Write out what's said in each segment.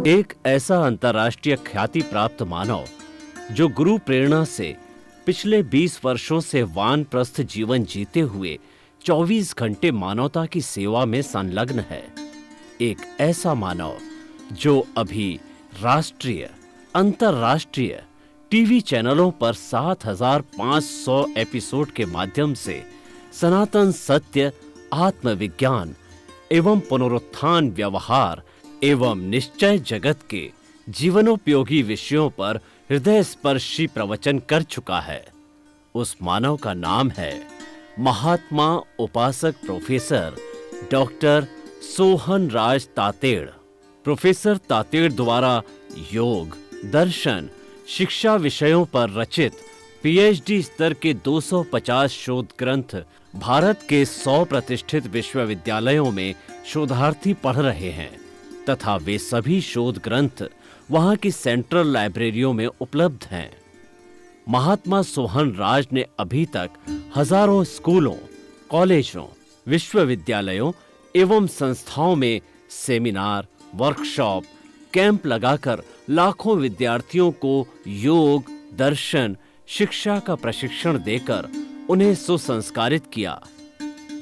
एक ऐसा अंतर्राष्ट्रीय ख्याति प्राप्त मानव जो गुरु प्रेरणा से पिछले 20 वर्षों से वानप्रस्थ जीवन जीते हुए 24 घंटे मानवता की सेवा में संलग्न है। एक ऐसा मानव जो अभी राष्ट्रीय, अंतर्राष्ट्रीय टीवी चैनलों पर 7,500 एपिसोड के माध्यम से सनातन सत्य, आत्मविज्ञान एवं पुनरुत्थान, व्यवहार एवं निश्चय जगत के जीवनोपयोगी विषयों पर हृदय स्पर्शी प्रवचन कर चुका है। उस मानव का नाम है महात्मा उपासक प्रोफेसर डॉक्टर सोहन राज तातेड़। प्रोफेसर तातेड़ द्वारा योग, दर्शन, शिक्षा विषयों पर रचित पीएचडी स्तर के 250 शोध ग्रंथ भारत के 100 प्रतिष्ठित विश्वविद्यालयों में शोधार्थी पढ़ रहे हैं तथा वे सभी शोध ग्रंथ वहां की सेंट्रल लाइब्रेरियों में उपलब्ध हैं। महात्मा सोहन राज ने अभी तक हजारों स्कूलों, कॉलेजों, विश्वविद्यालयों एवं संस्थाओं में सेमिनार, वर्कशॉप, कैंप लगाकर लाखों विद्यार्थियों को योग, दर्शन, शिक्षा का प्रशिक्षण देकर उन्हें सुसंस्कारित किया।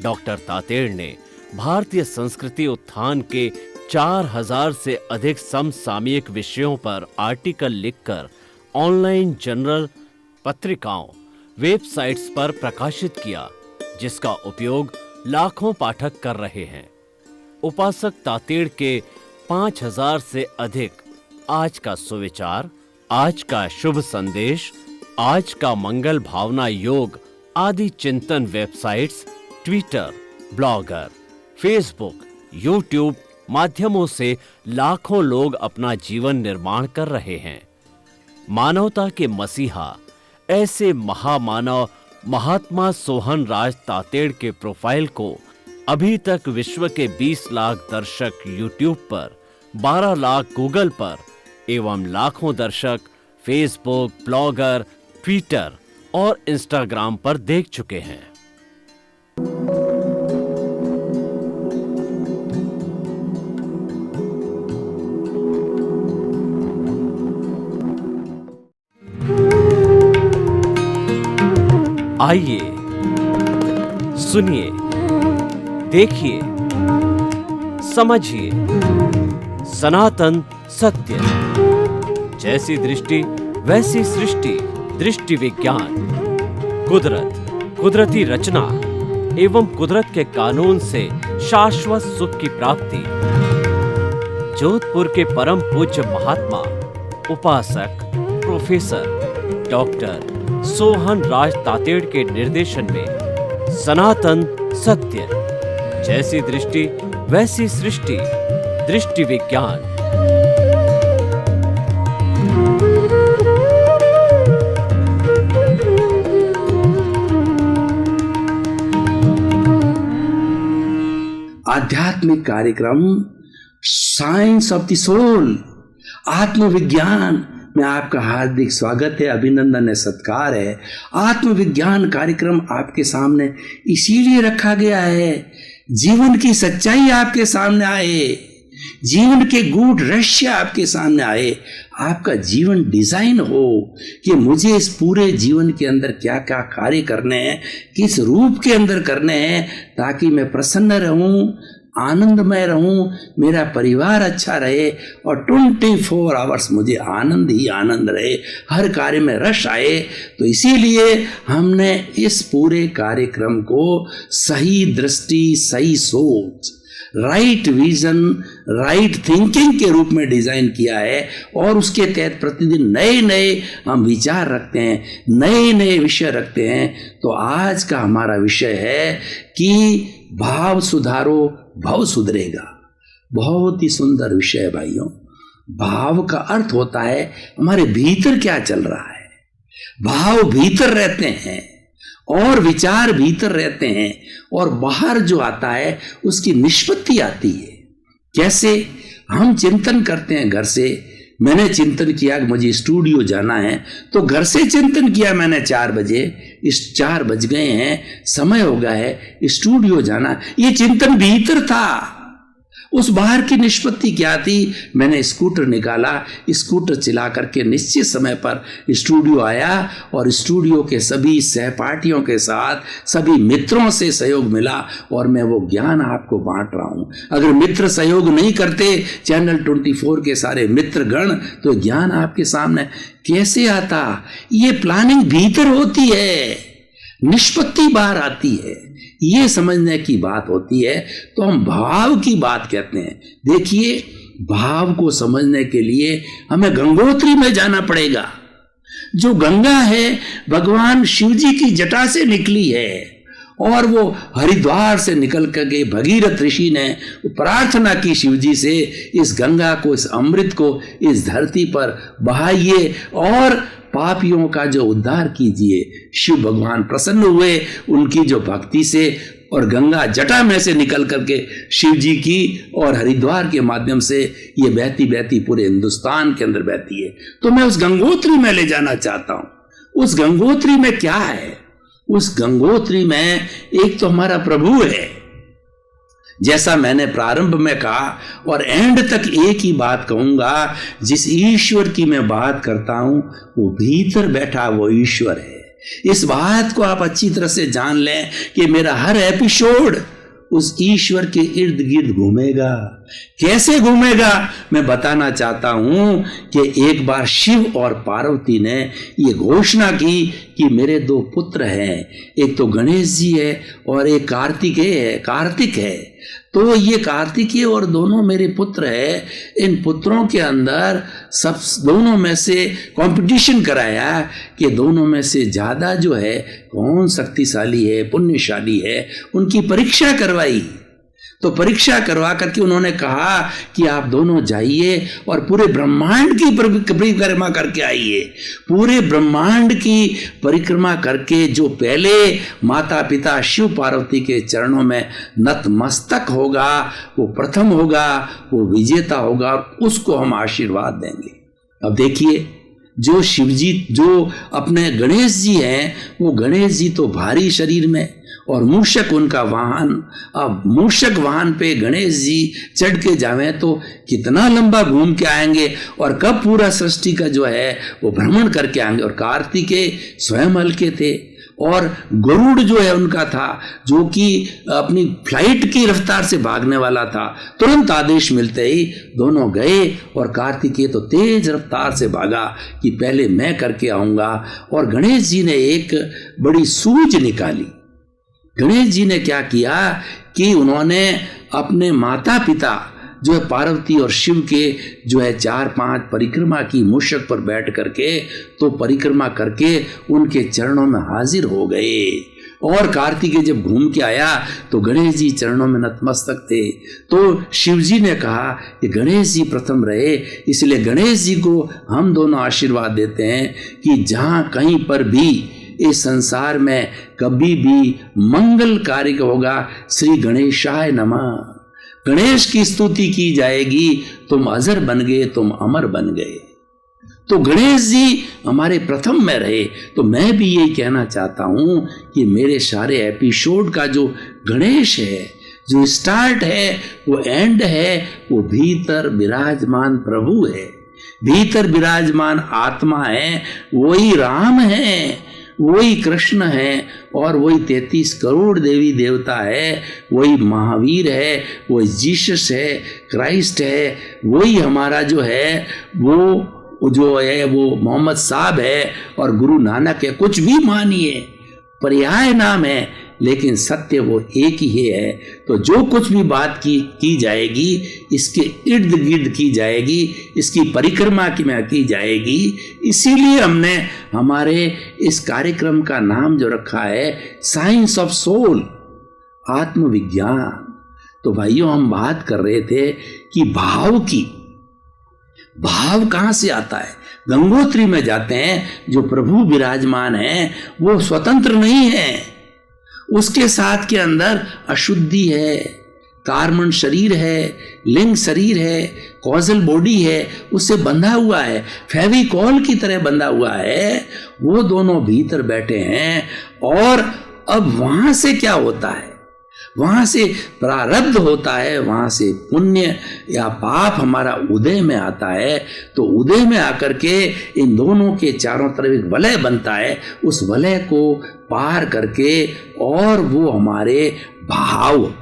डॉक्टर तातेड़ ने भारतीय संस्कृति उत्थान के 4,000 से अधिक समसामयिक विषयों पर आर्टिकल लिखकर ऑनलाइन जर्नल, पत्रिकाओं, वेबसाइट्स पर प्रकाशित किया, जिसका उपयोग लाखों पाठक कर रहे हैं। उपासक तातेड़ के 5,000 से अधिक आज का सुविचार, आज का शुभ संदेश, आज का मंगल भावना योग आदि चिंतन websites, Twitter, blogger, Facebook, YouTube माध्यमों से लाखों लोग अपना जीवन निर्माण कर रहे हैं। मानवता के मसीहा ऐसे महामानव महात्मा सोहन राज तातेड़ के प्रोफाइल को अभी तक विश्व के 20 लाख दर्शक यूट्यूब पर, 12 लाख गूगल पर एवं लाखों दर्शक फेसबुक, ब्लॉगर, ट्विटर और इंस्टाग्राम पर देख चुके हैं। आइए, सुनिए, देखिए, समझिए सनातन सत्य। जैसी दृष्टि वैसी सृष्टि, दृष्टि विज्ञान। कुदरत, कुदरती रचना एवं कुदरत के कानून से शाश्वत सुख की प्राप्ति। जोधपुर के परम पूज्य महात्मा उपासक प्रोफेसर डॉक्टर सोहन राज तातेड़ के निर्देशन में सनातन सत्य। जैसी दृष्टि वैसी सृष्टि, दृष्टि विज्ञान। आध्यात्मिक कार्यक्रम साइंस ऑफ द सोल, आत्मविज्ञान में आपका हार्दिक स्वागत है, अभिनंदन है, सत्कार है। आत्मविज्ञान कार्यक्रम आपके सामने इसीलिए रखा गया है, जीवन की सच्चाई आपके सामने आए, जीवन के गूढ़ रहस्य आपके सामने आए, आपका जीवन डिजाइन हो कि मुझे इस पूरे जीवन के अंदर क्या क्या कार्य करने हैं, किस रूप के अंदर करने हैं, ताकि मैं प्रसन्न रहूं, आनंदमय रहूं, मेरा परिवार अच्छा रहे और 24 आवर्स मुझे आनंद ही आनंद रहे, हर कार्य में रस आए। तो इसीलिए हमने इस पूरे कार्यक्रम को सही दृष्टि, सही सोच, राइट विजन, राइट थिंकिंग के रूप में डिजाइन किया है और उसके तहत प्रतिदिन नए नए हम विचार रखते हैं, नए नए विषय रखते हैं। तो आज का हमारा विषय है कि भाव सुधारो, भाव सुधरेगा। बहुत ही सुंदर विषय है भाइयों। भाव का अर्थ होता है हमारे भीतर क्या चल रहा है। भाव भीतर रहते हैं और विचार भीतर रहते हैं और बाहर जो आता है उसकी निष्पत्ति आती है। कैसे? हम चिंतन करते हैं घर से। मैंने चिंतन किया कि मुझे स्टूडियो जाना है, तो घर से चिंतन किया मैंने 4 बजे, इस 4 बज गए हैं, समय हो गया है, स्टूडियो जाना। ये चिंतन भीतर था उस बाहर की निष्पत्ति क्या थी? मैंने स्कूटर निकाला, स्कूटर चला करके निश्चित समय पर स्टूडियो आया और स्टूडियो के सभी सहपाठियों के साथ सभी मित्रों से सहयोग मिला और मैं वो ज्ञान आपको बांट रहा हूं। अगर मित्र सहयोग नहीं करते, चैनल 24 के सारे मित्रगण, तो ज्ञान आपके सामने कैसे आता? ये प्लानिंग भीतर होती है, निष्पत्ति बाहर आती है, ये समझने की बात होती है। तो हम भाव की बात कहते हैं। देखिए, भाव को समझने के लिए हमें गंगोत्री में जाना पड़ेगा। जो गंगा है भगवान शिव जी की जटा से निकली है और वो हरिद्वार से निकल करके भगीरथ ऋषि ने प्रार्थना की शिव जी से, इस गंगा को, इस अमृत को इस धरती पर बहाइए और पापियों का जो उद्धार कीजिए। शिव भगवान प्रसन्न हुए उनकी जो भक्ति से और गंगा जटा में से निकल करके शिव जी की और हरिद्वार के माध्यम से ये बहती बहती पूरे हिंदुस्तान के अंदर बहती है। तो मैं उस गंगोत्री में ले जाना चाहता हूं। उस गंगोत्री में क्या है? उस गंगोत्री में एक तो हमारा प्रभु है, जैसा मैंने प्रारंभ में कहा, और एंड तक एक ही बात कहूंगा, जिस ईश्वर की मैं बात करता हूं वो भीतर बैठा वो ईश्वर है। इस बात को आप अच्छी तरह से जान लें कि मेरा हर एपिसोड उस ईश्वर के इर्द गिर्द घूमेगा। कैसे घूमेगा मैं बताना चाहता हूं कि एक बार शिव और पार्वती ने ये घोषणा की कि मेरे दो पुत्र हैं, एक तो गणेश जी है और एक कार्तिक है। तो ये कार्तिकेय और दोनों मेरे पुत्र है। इन पुत्रों के अंदर सब दोनों में से कंपटीशन कराया कि दोनों में से ज्यादा जो है कौन शक्तिशाली है, पुण्यशाली है। उनकी परीक्षा करवाई। तो परीक्षा करवा करके उन्होंने कहा कि आप दोनों जाइए और पूरे ब्रह्मांड की परिक्रमा करके आइए। पूरे ब्रह्मांड की परिक्रमा करके जो पहले माता पिता शिव पार्वती के चरणों में नतमस्तक होगा वो प्रथम होगा, वो विजेता होगा, उसको हम आशीर्वाद देंगे। अब देखिए, जो शिवजी, जो अपने गणेश जी हैं, वो गणेश जी तो भारी शरीर में और मूषक उनका वाहन। अब मूषक वाहन पे गणेश जी चढ़ के जावें तो कितना लंबा घूम के आएंगे और कब पूरा सृष्टि का जो है वो भ्रमण करके आएंगे। और कार्तिकेय स्वयं हल्के थे और गरुड़ जो है उनका था, जो कि अपनी फ्लाइट की रफ्तार से भागने वाला था। तुरंत आदेश मिलते ही दोनों गए और कार्तिकेय तो तेज रफ्तार से भागा कि पहले मैं करके आऊंगा। और गणेश जी ने एक बड़ी सूझ निकाली। गणेश जी ने क्या किया कि उन्होंने अपने माता पिता जो है पार्वती और शिव के जो है 4-5 परिक्रमा की मूषक पर बैठ करके तो परिक्रमा करके उनके चरणों में हाजिर हो गए। और कार्तिकेय जब घूम के आया तो गणेश जी चरणों में नतमस्तक थे। तो शिव जी ने कहा कि गणेश जी प्रथम रहे, इसलिए गणेश जी को हम दोनों आशीर्वाद देते हैं कि जहां कहीं पर भी इस संसार में कभी भी मंगल कार्य होगा, श्री गणेशाय नमः, गणेश की स्तुति की जाएगी। तुम अजर बन गए, तुम अमर बन गए। तो गणेश जी हमारे प्रथम में रहे। तो मैं भी यही कहना चाहता हूं कि मेरे सारे एपिसोड का जो गणेश है, जो स्टार्ट है, वो एंड है, वो भीतर विराजमान प्रभु है, भीतर विराजमान आत्मा है, वही राम है, वही कृष्ण है और वही 33 करोड़ देवी देवता है, वही महावीर है, वही जीसस है, क्राइस्ट है, वही हमारा जो है वो जो है वो मोहम्मद साहब है और गुरु नानक है। कुछ भी मानिए, पर्याय नाम है, लेकिन सत्य वो एक ही है। तो जो कुछ भी बात की जाएगी इसके इर्द गिर्द की जाएगी, इसकी परिक्रमा की जाएगी। इसीलिए हमने हमारे इस कार्यक्रम का नाम जो रखा है साइंस ऑफ सोल, आत्मविज्ञान। तो भाइयों, हम बात कर रहे थे कि भाव की। भाव कहां से आता है? गंगोत्री में जाते हैं, जो प्रभु विराजमान है वो स्वतंत्र नहीं है, उसके साथ के अंदर अशुद्धि है, कार्मण शरीर है, लिंग शरीर है, कॉजल बॉडी है, उससे बंधा हुआ है, फेविकॉल की तरह बंधा हुआ है। वो दोनों भीतर बैठे हैं। और अब वहां से क्या होता है? वहां से प्रारब्ध होता है, वहां से पुण्य या पाप हमारा उदय में आता है। तो उदय में आकर के इन दोनों के चारों तरफ एक वलय बनता है, उस वलय को पार करके और वो हमारे भाव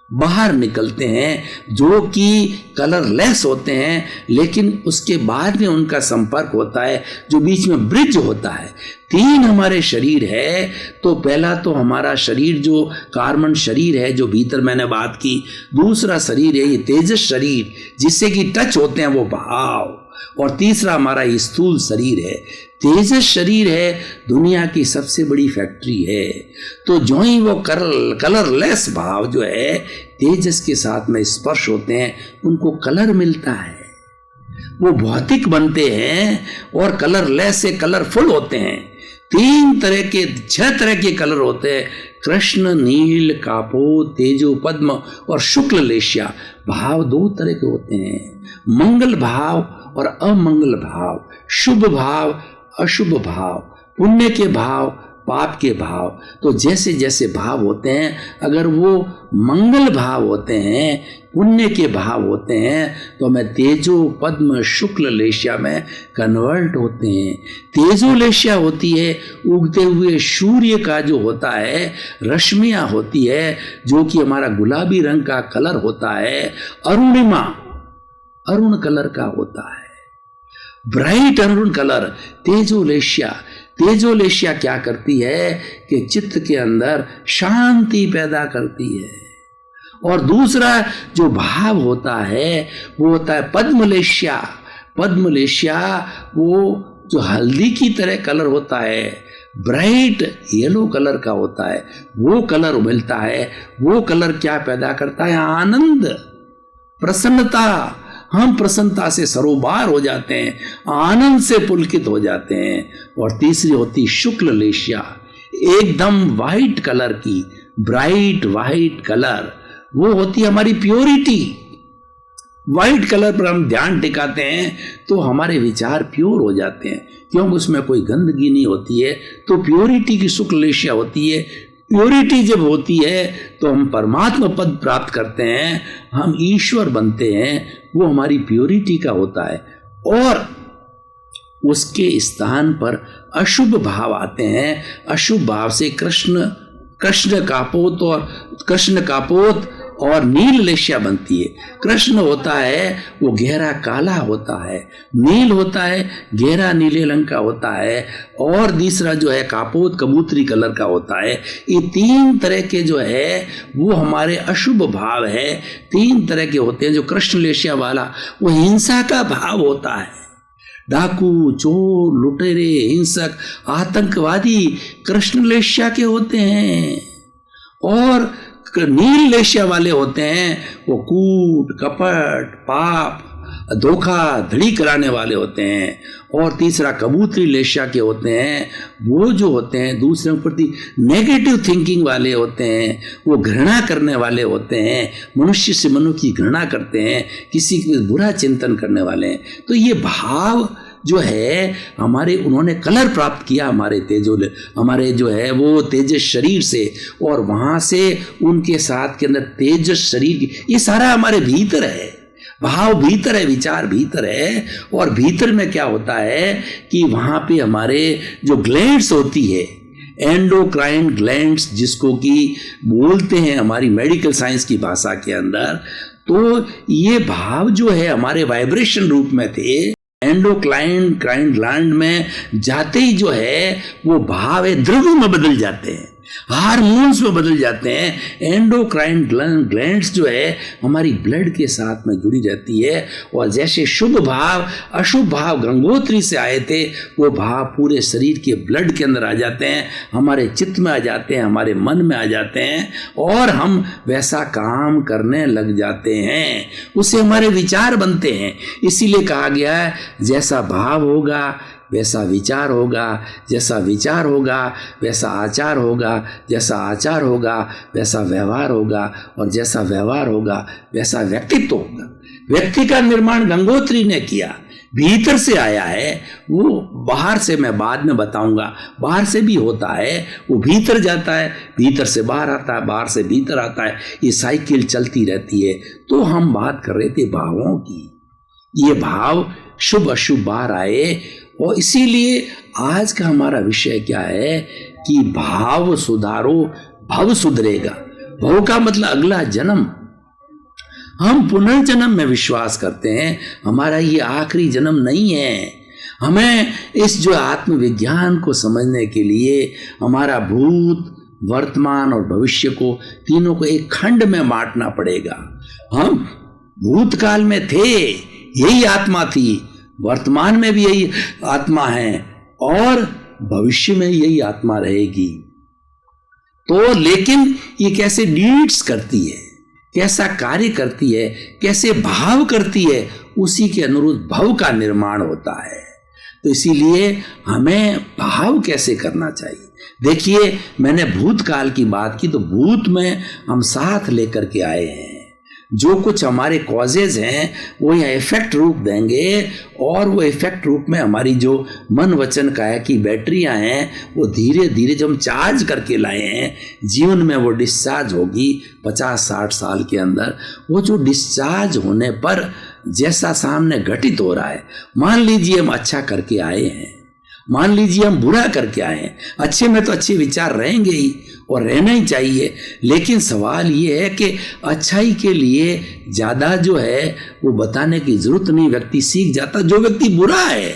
बाहर निकलते हैं जो कि कलरलेस होते हैं, लेकिन उसके बाद में उनका संपर्क होता है जो बीच में ब्रिज होता है। 3 हमारे शरीर है। तो पहला तो हमारा शरीर जो कार्बन शरीर है जो भीतर मैंने बात की, दूसरा शरीर है ये तेजस शरीर जिससे कि टच होते हैं वो भाव, और तीसरा हमारा स्थूल शरीर है। तेजस शरीर है दुनिया की सबसे बड़ी फैक्ट्री है। तो जो ही वो कलरलेस भाव जो है तेजस के साथ में स्पर्श होते हैं उनको कलर मिलता है, वो भौतिक बनते हैं और कलरलेस से कलरफुल होते हैं। 6 तरह के कलर होते हैं, कृष्ण, नील, कापोत, तेजो, पद्म और शुक्ल लेश्या। भाव 2 तरह के होते हैं, मंगल भाव और अमंगल भाव, शुभ भाव, अशुभ भाव, पुण्य के भाव, पाप के भाव। तो जैसे जैसे भाव होते हैं, अगर वो मंगल भाव होते हैं, पुण्य के भाव होते हैं, तो हमें तेजो, पद्म, शुक्ल लेश्या में कन्वर्ट होते हैं। तेजो लेश्या होती है उगते हुए सूर्य का जो होता है, रश्मियां होती है जो कि हमारा गुलाबी रंग का कलर होता है, अरुणिमा अरुण कलर का होता है, ब्राइट अरुण कलर तेजोलेशिया। तेजोलेशिया क्या करती है कि चित्त के अंदर शांति पैदा करती है। और दूसरा जो भाव होता है वो होता है पद्मलेशिया। पद्मलेशिया वो जो हल्दी की तरह कलर होता है, ब्राइट येलो कलर का होता है, वो कलर मिलता है। वो कलर क्या पैदा करता है? आनंद, प्रसन्नता। हम प्रसन्नता से सरोबार हो जाते हैं, आनंद से पुलकित हो जाते हैं। और तीसरी होती शुक्ल लेशिया, एकदम वाइट कलर की, ब्राइट वाइट कलर, वो होती है हमारी प्योरिटी। वाइट कलर पर हम ध्यान टिकाते हैं तो हमारे विचार प्योर हो जाते हैं, क्योंकि उसमें कोई गंदगी नहीं होती है। तो प्योरिटी की शुक्ल लेशिया होती है। प्योरिटी जब होती है तो हम परमात्मा पद प्राप्त करते हैं, हम ईश्वर बनते हैं। वो हमारी प्योरिटी का होता है। और उसके स्थान पर अशुभ भाव आते हैं। अशुभ भाव से कृष्ण कापोत और नील लेशिया बनती है। कृष्ण होता है वो गहरा काला होता है, नील होता है गहरा नीले रंग का होता है, और तीसरा जो है कापोत कबूतरी कलर का होता है। ये 3 तरह के जो है वो हमारे अशुभ भाव है। 3 तरह के होते हैं। जो कृष्ण लेशिया वाला वो हिंसा का भाव होता है। डाकू, चोर, लुटेरे, हिंसक, आतंकवादी कृष्ण लेशिया के होते हैं। और नील लेशिया वाले होते हैं वो कूट, कपट, पाप, धोखाधड़ी कराने वाले होते हैं। और तीसरा कबूतरी लेशिया के होते हैं, वो जो होते हैं दूसरों के प्रति नेगेटिव थिंकिंग वाले होते हैं, वो घृणा करने वाले होते हैं, मनुष्य से मनुष्य की घृणा करते हैं, किसी के बुरा चिंतन करने वाले हैं। तो ये भाव जो है हमारे, उन्होंने कलर प्राप्त किया हमारे जो है वो तेजस शरीर से, और वहां से उनके साथ के अंदर तेजस शरीर, ये सारा हमारे भीतर है। भाव भीतर है, विचार भीतर है। और भीतर में क्या होता है कि वहां पे हमारे जो ग्लैंड्स होती है, एंडोक्राइन ग्लैंड्स जिसको कि बोलते हैं हमारी मेडिकल साइंस की भाषा के अंदर, तो ये भाव जो है हमारे वाइब्रेशन रूप में थे। एंडोक्राइन ग्लैंड में जाते ही जो है वो भाव है द्रव्य में बदल जाते हैं, हार्मोन्स में बदल जाते हैं। एंडोक्राइन ग्लैंड्स जो है हमारी ब्लड के साथ में जुड़ी रहती है। और जैसे शुभ भाव अशुभ भाव गंगोत्री से आए थे, वो भाव पूरे शरीर के ब्लड के अंदर आ जाते हैं, हमारे चित्त में आ जाते हैं, हमारे मन में आ जाते हैं, और हम वैसा काम करने लग जाते हैं। उससे हमारे विचार बनते हैं। इसीलिए कहा गया है जैसा भाव होगा वैसा विचार होगा, जैसा विचार होगा वैसा आचार होगा, जैसा आचार होगा वैसा व्यवहार होगा, और जैसा व्यवहार होगा वैसा व्यक्तित्व होगा। व्यक्ति का निर्माण गंगोत्री ने किया। भीतर से आया है। वो बाहर से मैं बाद में बताऊंगा, बाहर से भी होता है, वो भीतर जाता है, भीतर से बाहर आता है, बाहर से भीतर आता है, ये साइकिल चलती रहती है। तो हम बात कर रहे थे भावों की, ये भाव शुभ अशुभ बाहर आए। और इसीलिए आज का हमारा विषय क्या है कि भाव सुधारो भव सुधरेगा। भव का मतलब अगला जन्म। हम पुनर्जन्म में विश्वास करते हैं, हमारा ये आखिरी जन्म नहीं है। हमें इस जो आत्मविज्ञान को समझने के लिए हमारा भूत, वर्तमान और भविष्य को तीनों को एक खंड में बांटना पड़ेगा। हम भूतकाल में थे, यही आत्मा थी, वर्तमान में भी यही आत्मा है और भविष्य में यही आत्मा रहेगी। तो लेकिन ये कैसे डीड्स करती है, कैसा कार्य करती है, कैसे भाव करती है, उसी के अनुरूप भव का निर्माण होता है। तो इसीलिए हमें भाव कैसे करना चाहिए। देखिए, मैंने भूतकाल की बात की, तो भूत में हम साथ लेकर के आए हैं। जो कुछ हमारे कॉजेज हैं वो यह इफेक्ट रूप देंगे, और वो इफेक्ट रूप में हमारी जो मन वचन काया की बैटरियां हैं वो धीरे धीरे जो हम चार्ज करके लाए हैं, जीवन में वो डिस्चार्ज होगी 50-60 साल के अंदर। वो जो डिस्चार्ज होने पर जैसा सामने घटित हो रहा है, मान लीजिए हम अच्छा करके आए हैं, मान लीजिए हम बुरा करके आए हैं, अच्छे में तो अच्छे विचार रहेंगे ही और रहना ही चाहिए। लेकिन सवाल ये है कि अच्छाई के लिए ज़्यादा जो है वो बताने की जरूरत नहीं, व्यक्ति सीख जाता। जो व्यक्ति बुरा है,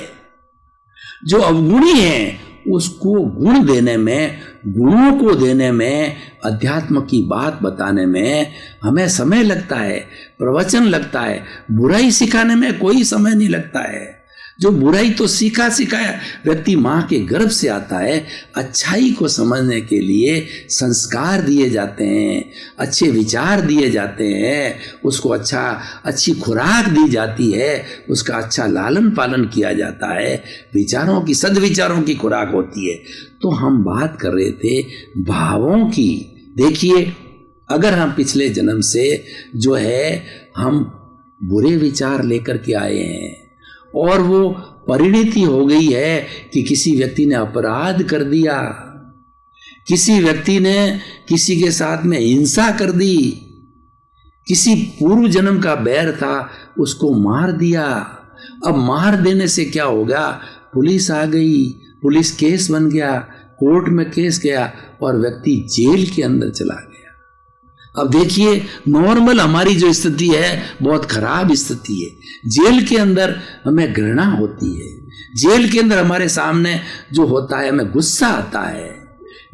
जो अवगुणी है, उसको गुण देने में, गुणों को देने में, अध्यात्म की बात बताने में हमें समय लगता है, प्रवचन लगता है। बुराई सिखाने में कोई समय नहीं लगता है। जो बुराई तो सीखा सिखाया व्यक्ति माँ के गर्भ से आता है। अच्छाई को समझने के लिए संस्कार दिए जाते हैं, अच्छे विचार दिए जाते हैं, उसको अच्छी खुराक दी जाती है, उसका अच्छा लालन पालन किया जाता है, विचारों की, सद्विचारों की खुराक होती है। तो हम बात कर रहे थे भावों की। देखिए, अगर हम पिछले जन्म से जो है हम बुरे विचार लेकर के आए हैं और वो परिणति हो गई है कि किसी व्यक्ति ने अपराध कर दिया, किसी व्यक्ति ने किसी के साथ में हिंसा कर दी, किसी पूर्व जन्म का बैर था उसको मार दिया। अब मार देने से क्या होगा, पुलिस आ गई, पुलिस केस बन गया, कोर्ट में केस गया और व्यक्ति जेल के अंदर चला गया। अब देखिए, नॉर्मल हमारी जो स्थिति है बहुत खराब स्थिति है। जेल के अंदर हमें घृणा होती है, जेल के अंदर हमारे सामने जो होता है हमें गुस्सा आता है,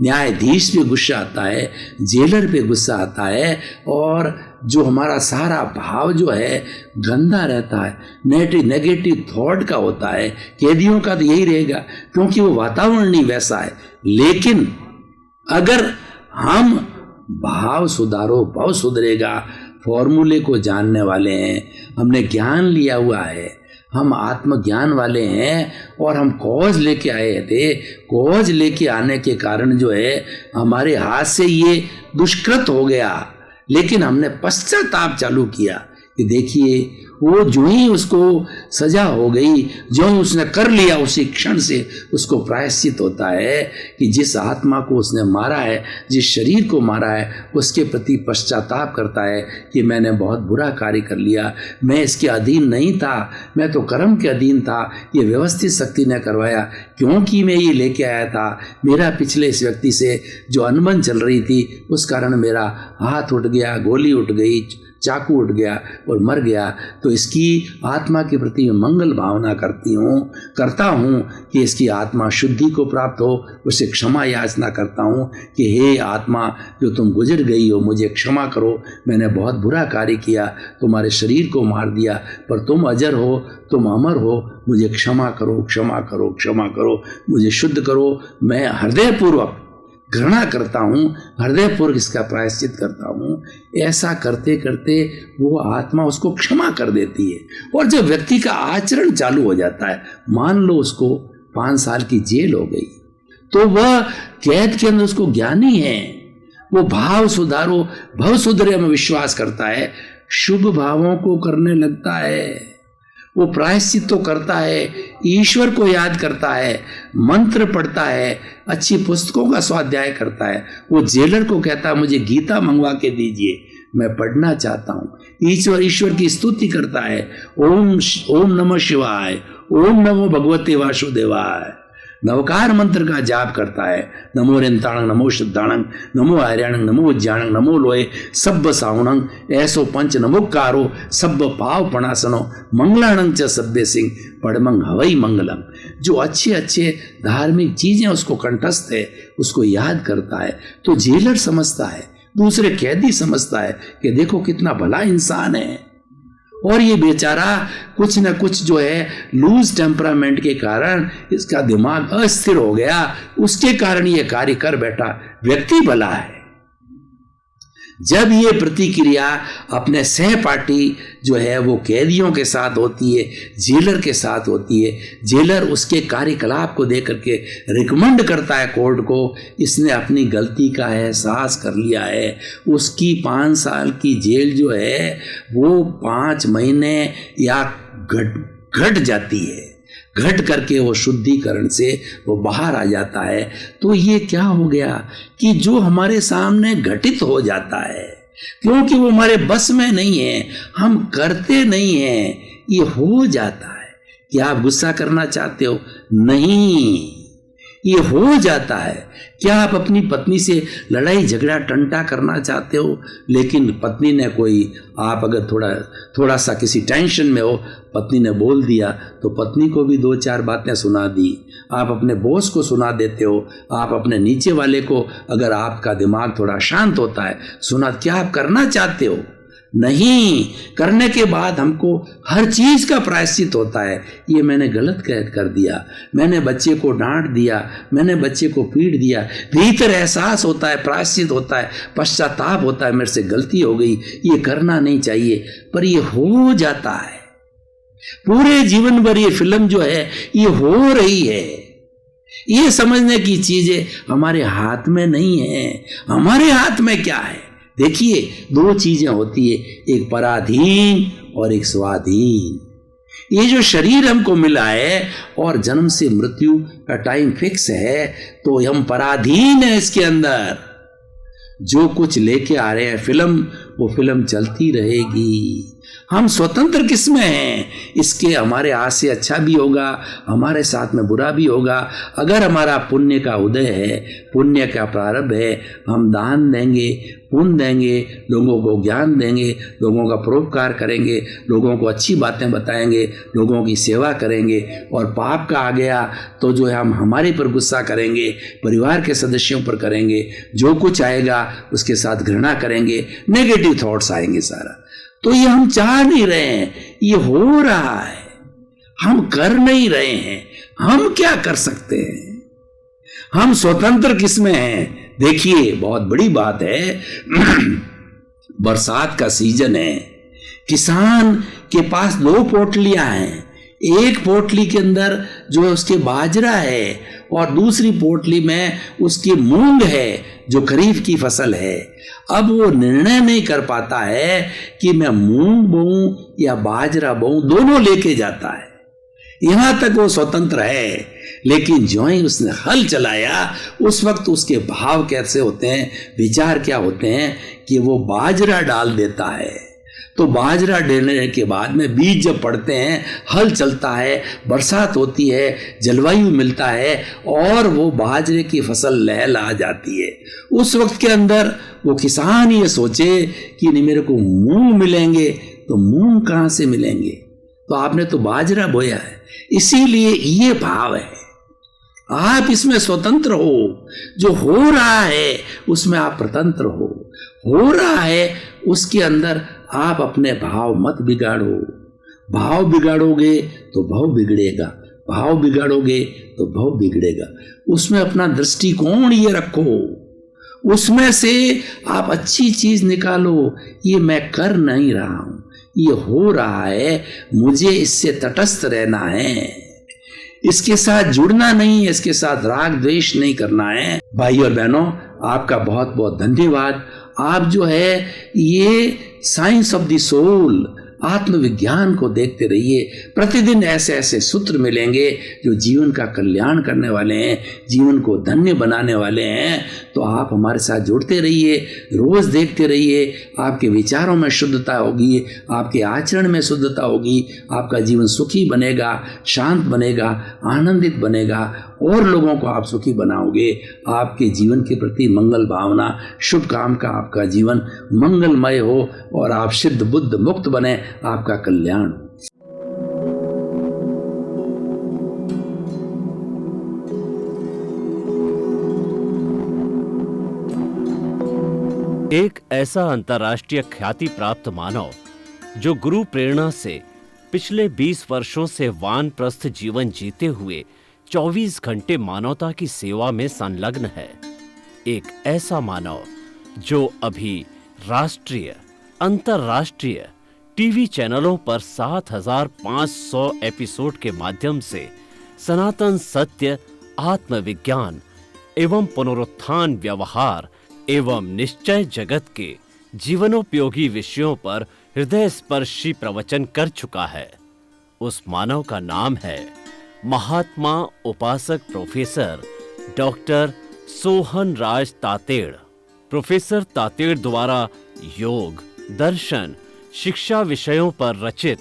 न्यायाधीश पे गुस्सा आता है, जेलर पे गुस्सा आता है, और जो हमारा सारा भाव जो है गंदा रहता है, नेगेटिव थॉट का होता है। कैदियों का तो यही रहेगा क्योंकि वो वातावरण ही वैसा है। लेकिन अगर हम भाव सुधारो भव सुधरेगा फॉर्मूले को जानने वाले हैं, हमने ज्ञान लिया हुआ है, हम आत्मज्ञान वाले हैं और हम कॉज लेके आए थे। कॉज लेके आने के कारण जो है हमारे हाथ से ये दुष्कृत हो गया, लेकिन हमने पश्चाताप चालू किया कि देखिए वो जो ही उसको सजा हो गई, जो ही उसने कर लिया, उसी क्षण से उसको प्रायश्चित होता है कि जिस आत्मा को उसने मारा है, जिस शरीर को मारा है, उसके प्रति पश्चाताप करता है कि मैंने बहुत बुरा कार्य कर लिया, मैं इसके अधीन नहीं था, मैं तो कर्म के अधीन था, ये व्यवस्थित शक्ति ने करवाया, क्योंकि मैं ये लेके आया था, मेरा पिछले इस व्यक्ति से जो अनबन चल रही थी उस कारण मेरा हाथ उठ गया, गोली उठ गई, चाकू उठ गया और मर गया। तो इसकी आत्मा के प्रति मैं मंगल भावना करता हूँ कि इसकी आत्मा शुद्धि को प्राप्त हो, उसे क्षमा याचना करता हूँ कि हे आत्मा, जो तुम गुजर गई हो, मुझे क्षमा करो, मैंने बहुत बुरा कार्य किया, तुम्हारे शरीर को मार दिया, पर तुम अजर हो, तुम अमर हो, मुझे क्षमा करो, क्षमा करो, क्षमा करो, मुझे शुद्ध करो। मैं हृदयपूर्वक घृणा करता हूँ, हृदयपूर्वक इसका प्रायश्चित करता हूँ। ऐसा करते करते वो आत्मा उसको क्षमा कर देती है। और जब व्यक्ति का आचरण चालू हो जाता है, मान लो उसको 5 साल की जेल हो गई, तो वह कैद के अंदर उसको ज्ञानी है, वो भाव सुधारो भव सुधरे में विश्वास करता है, शुभ भावों को करने लगता है, वो प्रायश्चित तो करता है, ईश्वर को याद करता है, मंत्र पढ़ता है, अच्छी पुस्तकों का स्वाध्याय करता है। वो जेलर को कहता है मुझे गीता मंगवा के दीजिए, मैं पढ़ना चाहता हूँ। ईश्वर की स्तुति करता है, ओम नमः शिवाय, ओम नमो भगवते वासुदेवाय, नवकार मंत्र का जाप करता है। नमो रेंताणंग, नमो शुद्धाणंग, नमो आर्याणंग, नमो उज्जाणंग, नमो लोए सब्ब सावणंग, ऐसो पंच नमोकारो सब्ब पाव पणासनो, मंगलाणंग च सब्बे सिंह पड़मंग हवई मंगलम। जो अच्छे अच्छे धार्मिक चीजें उसको कंठस्थ है, उसको याद करता है, तो जेलर समझता है, दूसरे कैदी समझता है कि देखो कितना भला इंसान है। और ये बेचारा कुछ न कुछ जो है लूज टेम्परामेंट के कारण इसका दिमाग अस्थिर हो गया, उसके कारण ये कार्य कर बैठा। व्यक्ति भला है। जब ये प्रतिक्रिया अपने सहपाठी जो है वो कैदियों के साथ होती है, जेलर के साथ होती है, जेलर उसके कार्यकलाप को देख करके रिकमेंड करता है कोर्ट को, इसने अपनी गलती का एहसास कर लिया है, उसकी 5 साल की जेल जो है वो 5 महीने या घट जाती है, घट करके वो शुद्धिकरण से वो बाहर आ जाता है। तो ये क्या हो गया कि जो हमारे सामने घटित हो जाता है, क्योंकि वो हमारे बस में नहीं है, हम करते नहीं हैं, ये हो जाता है। क्या आप गुस्सा करना चाहते हो? नहीं, ये हो जाता है। क्या आप अपनी पत्नी से लड़ाई झगड़ा टंटा करना चाहते हो, लेकिन पत्नी ने कोई, आप अगर थोड़ा सा किसी टेंशन में हो, पत्नी ने बोल दिया तो पत्नी को भी 2-4 बातें सुना दी। आप अपने बॉस को सुना देते हो, आप अपने नीचे वाले को, अगर आपका दिमाग थोड़ा शांत होता है, सुना। क्या आप करना चाहते हो? नहीं। करने के बाद हमको हर चीज का प्रायश्चित होता है। ये मैंने गलत कर दिया, मैंने बच्चे को डांट दिया, मैंने बच्चे को पीट दिया। भीतर एहसास होता है, प्रायश्चित होता है, पश्चाताप होता है, मेरे से गलती हो गई, ये करना नहीं चाहिए, पर ये हो जाता है। पूरे जीवन भर ये फिल्म जो है ये हो रही है। ये समझने की चीजें हमारे हाथ में नहीं है। हमारे हाथ में क्या है? देखिए, 2 चीजें होती है, एक पराधीन और एक स्वाधीन। ये जो शरीर हमको मिला है और जन्म से मृत्यु का टाइम फिक्स है, तो हम पराधीन है इसके अंदर। जो कुछ लेके आ रहे हैं फिल्म, वो फिल्म चलती रहेगी। हम स्वतंत्र किसमें हैं? इसके हमारे हाथ से अच्छा भी होगा, हमारे साथ में बुरा भी होगा। अगर हमारा पुण्य का उदय है, पुण्य का प्रारंभ है, हम दान देंगे, पुण्य देंगे, लोगों को ज्ञान देंगे, लोगों का परोपकार करेंगे, लोगों को अच्छी बातें बताएंगे, लोगों की सेवा करेंगे। और पाप का आ गया तो जो है हम हमारे पर गुस्सा करेंगे, परिवार के सदस्यों पर करेंगे, जो कुछ आएगा उसके साथ घृणा करेंगे, नेगेटिव थॉट्स आएंगे सारा। तो ये हम चाह नहीं रहे हैं, ये हो रहा है, हम कर नहीं रहे हैं। हम क्या कर सकते हैं? हम स्वतंत्र किसमें हैं? देखिए, बहुत बड़ी बात है। बरसात का सीजन है, किसान के पास 2 पोटलियां हैं। एक पोटली के अंदर जो है उसके बाजरा है, और दूसरी पोटली में उसकी मूंग है, जो खरीफ की फसल है। अब वो निर्णय नहीं कर पाता है कि मैं मूंग बोऊं या बाजरा बोऊं, दोनों लेके जाता है। यहां तक वो स्वतंत्र है, लेकिन जो ही उसने हल चलाया, उस वक्त उसके भाव कैसे होते हैं, विचार क्या होते हैं कि वो बाजरा डाल देता है। तो बाजरा डालने के बाद में बीज जब पड़ते हैं, हल चलता है, बरसात होती है, जलवायु मिलता है, और वो बाजरे की फसल लहला जाती है। उस वक्त के अंदर वो किसान ये सोचे कि नहीं, मेरे को मूंग मिलेंगे, तो मूंग कहाँ से मिलेंगे? तो आपने तो बाजरा बोया है। इसीलिए ये भाव है, आप इसमें स्वतंत्र हो। जो हो रहा है उसमें आप स्वतंत्र हो रहा है उसके अंदर आप अपने भाव मत बिगाड़ो। भाव बिगाड़ोगे तो भाव बिगड़ेगा, भाव बिगाड़ोगे तो भाव बिगड़ेगा। उसमें अपना दृष्टिकोण ये रखो, उसमें से आप अच्छी चीज निकालो। ये मैं कर नहीं रहा हूं, ये हो रहा है, मुझे इससे तटस्थ रहना है, इसके साथ जुड़ना नहीं है, इसके साथ राग द्वेष नहीं करना है। भाई और बहनों, आपका बहुत बहुत धन्यवाद। आप जो है ये साइंस ऑफ द सोल, आत्मविज्ञान को देखते रहिए। प्रतिदिन ऐसे ऐसे सूत्र मिलेंगे जो जीवन का कल्याण करने वाले हैं, जीवन को धन्य बनाने वाले हैं। तो आप हमारे साथ जुड़ते रहिए, रोज देखते रहिए। आपके विचारों में शुद्धता होगी, आपके आचरण में शुद्धता होगी, आपका जीवन सुखी बनेगा, शांत बनेगा, आनंदित बनेगा और लोगों को आप सुखी बनाओगे। आपके जीवन के प्रति मंगल भावना, शुभ काम का आपका जीवन मंगलमय हो और आप सिद्ध बुद्ध मुक्त बने, आपका कल्याण हो। एक ऐसा अंतर्राष्ट्रीय ख्याति प्राप्त मानव जो गुरु प्रेरणा से पिछले 20 वर्षों से वानप्रस्थ जीवन जीते हुए 24 घंटे मानवता की सेवा में संलग्न है। एक ऐसा मानव जो अभी राष्ट्रीय, अंतर्राष्ट्रीय टीवी चैनलों पर 7,500 एपिसोड के माध्यम से सनातन सत्य, आत्मविज्ञान एवं पुनरुत्थान, व्यवहार एवं निश्चय जगत के जीवनोपयोगी विषयों पर हृदय स्पर्शी प्रवचन कर चुका है। उस मानव का नाम है महात्मा उपासक प्रोफेसर डॉक्टर सोहन राज तातेड़। प्रोफेसर तातेड़ द्वारा योग, दर्शन, शिक्षा विषयों पर रचित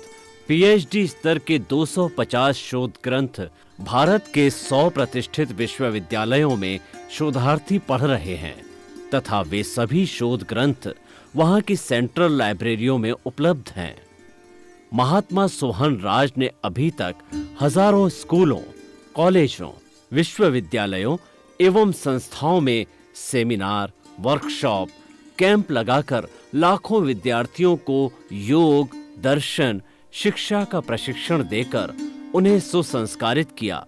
पीएचडी स्तर के 250 शोध ग्रंथ भारत के 100 प्रतिष्ठित विश्वविद्यालयों में शोधार्थी पढ़ रहे हैं तथा वे सभी शोध ग्रंथ वहां की सेंट्रल लाइब्रेरियों में उपलब्ध हैं। महात्मा सोहन राज ने अभी तक हजारों स्कूलों, कॉलेजों, विश्वविद्यालयों एवं संस्थाओं में सेमिनार, वर्कशॉप, कैंप लगाकर लाखों विद्यार्थियों को योग, दर्शन, शिक्षा का प्रशिक्षण देकर उन्हें सुसंस्कारित किया।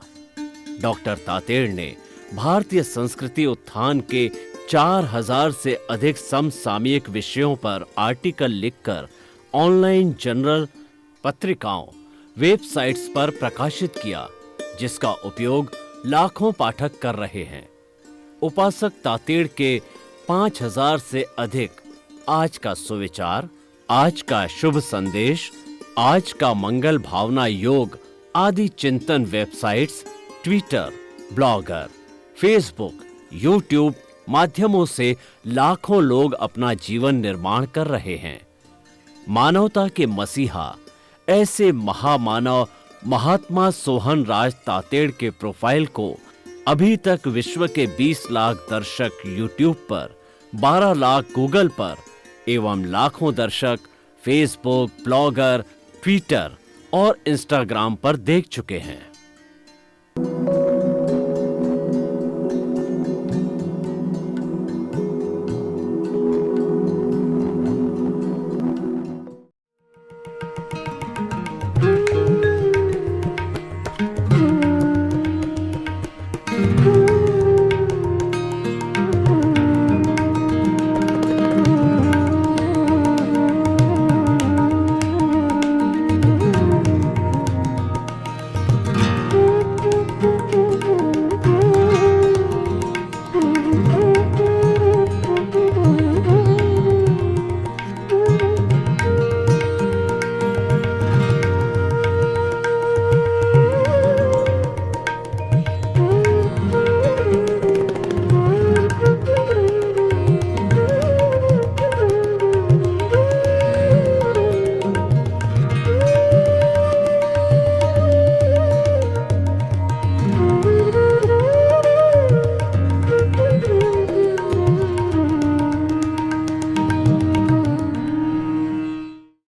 डॉक्टर तातेड़ ने भारतीय संस्कृति उत्थान के 4000 से अधिक समसामयिक विषयों पर आर्टिकल लिखकर ऑनलाइन जर्नल, पत्रिकाओं, वेबसाइट्स पर प्रकाशित किया, जिसका उपयोग लाखों पाठक कर रहे हैं। उपासक तातेड़ के 5000 से अधिक आज का सुविचार, आज का शुभ संदेश, आज का मंगल भावना योग आदि चिंतन websites, Twitter, blogger, Facebook, YouTube माध्यमों से लाखों लोग अपना जीवन निर्माण कर रहे हैं। मानवता के मसीहा ऐसे महामानव महात्मा सोहन राज तातेड़ के प्रोफाइल को अभी तक विश्व के 20 लाख दर्शक यूट्यूब पर, 12 लाख गूगल पर एवं लाखों दर्शक फेसबुक, ब्लॉगर, ट्विटर और इंस्टाग्राम पर देख चुके हैं।